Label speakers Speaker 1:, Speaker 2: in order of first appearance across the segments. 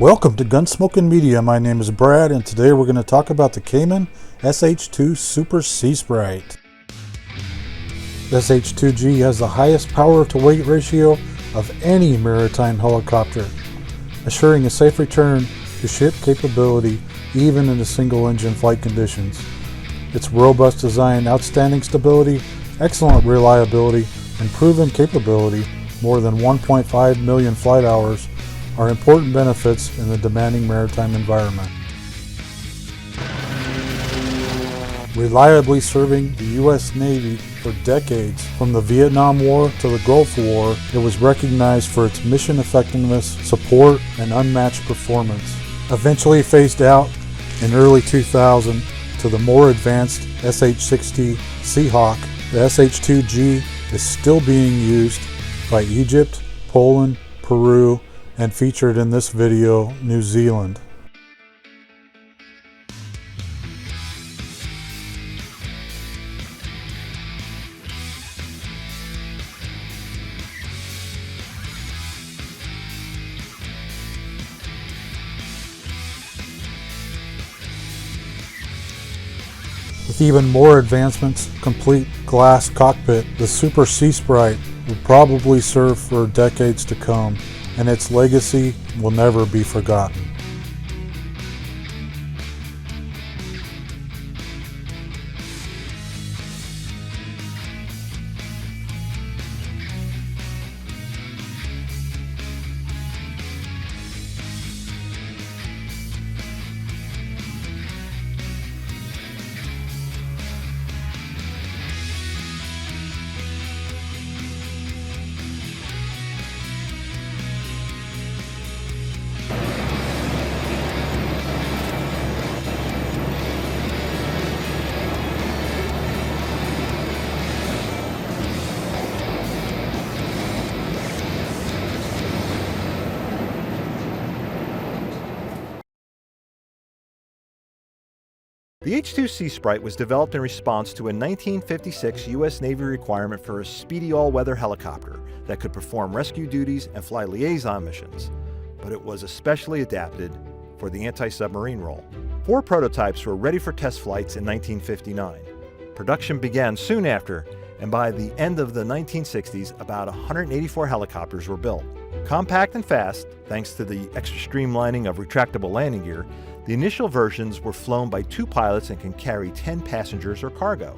Speaker 1: Welcome to Gunsmokn Media. My name is Brad, and today we're going to talk about the Cayman SH-2 Super Seasprite. The SH-2G has the highest power to weight ratio of any maritime helicopter, assuring a safe return to ship capability even in the single engine flight conditions. Its robust design, outstanding stability, excellent reliability, and proven capability, more than 1.5 million flight hours, are important benefits in the demanding maritime environment. Reliably serving the U.S. Navy for decades, from the Vietnam War to the Gulf War, it was recognized for its mission effectiveness, support, and unmatched performance. Eventually phased out in early 2000 to the more advanced SH-60 Seahawk, the SH-2G is still being used by Egypt, Poland, Peru, and featured in this video, New Zealand. With even more advancements, complete glass cockpit, the Super Seasprite will probably serve for decades to come, and its legacy will never be forgotten.
Speaker 2: The H-2 Seasprite was developed in response to a 1956 U.S. Navy requirement for a speedy all-weather helicopter that could perform rescue duties and fly liaison missions, but it was especially adapted for the anti-submarine role. 4 prototypes were ready for test flights in 1959. Production began soon after, and by the end of the 1960s, about 184 helicopters were built. Compact and fast, thanks to the extra streamlining of retractable landing gear, the initial versions were flown by 2 pilots and can carry 10 passengers or cargo.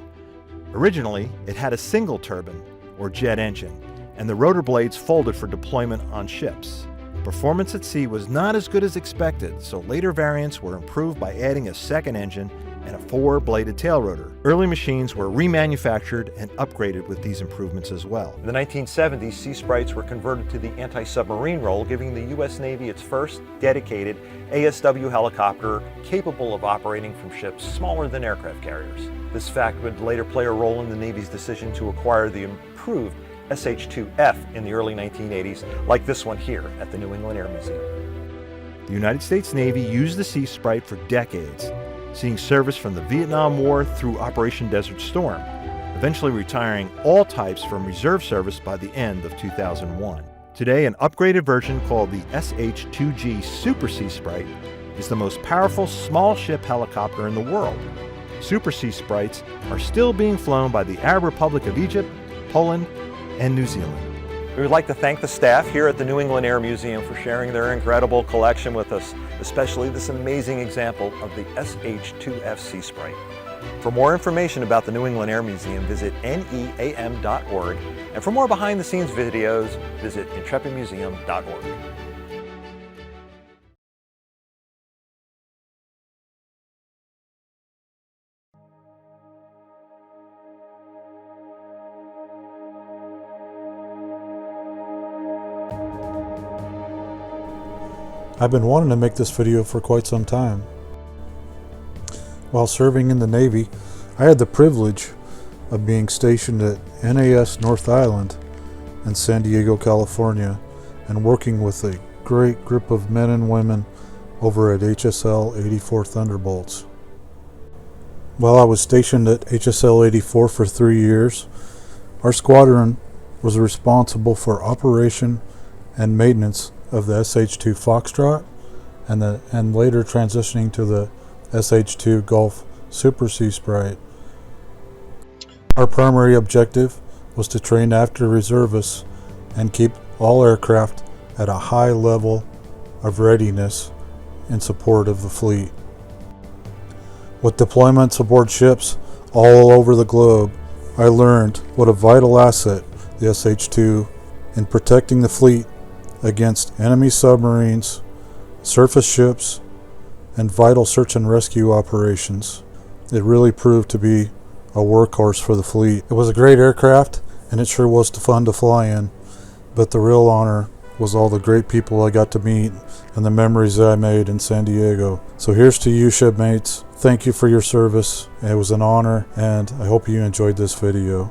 Speaker 2: Originally, it had a single turbine, or jet engine, and the rotor blades folded for deployment on ships. Performance at sea was not as good as expected, so later variants were improved by adding a second engine and a 4-bladed tail rotor. Early machines were remanufactured and upgraded with these improvements as well. In the 1970s, Seasprites were converted to the anti-submarine role, giving the U.S. Navy its first dedicated ASW helicopter capable of operating from ships smaller than aircraft carriers. This fact would later play a role in the Navy's decision to acquire the improved SH-2F in the early 1980s, like this one here at the New England Air Museum. The United States Navy used the Seasprite for decades, seeing service from the Vietnam War through Operation Desert Storm, eventually retiring all types from reserve service by the end of 2001. Today, an upgraded version called the SH-2G Super Seasprite is the most powerful small ship helicopter in the world. Super Seasprites are still being flown by the Arab Republic of Egypt, Poland, and New Zealand. We would like to thank the staff here at the New England Air Museum for sharing their incredible collection with us, especially this amazing example of the SH-2F Seasprite. For more information about the New England Air Museum, visit neam.org, and for more behind-the-scenes videos, visit intrepidmuseum.org.
Speaker 1: I've been wanting to make this video for quite some time. While serving in the Navy, I had the privilege of being stationed at Nas North Island in San Diego, California, and working with a great group of men and women over at HSL-84 Thunderbolts. While I was stationed at HSL-84 for 3 years, our squadron was responsible for operation and maintenance of the SH-2 Foxtrot and later transitioning to the SH-2 Gulf Super Seasprite. Our primary objective was to train active reservists and keep all aircraft at a high level of readiness in support of the fleet. With deployments aboard ships all over the globe, I learned what a vital asset the SH-2 in protecting the fleet against enemy submarines, surface ships, and vital search and rescue operations. It really proved to be a workhorse for the fleet. It was a great aircraft, and it sure was fun to fly in, but the real honor was all the great people I got to meet and the memories that I made in San Diego. So here's to you, shipmates. Thank you for your service. It was an honor, and I hope you enjoyed this video.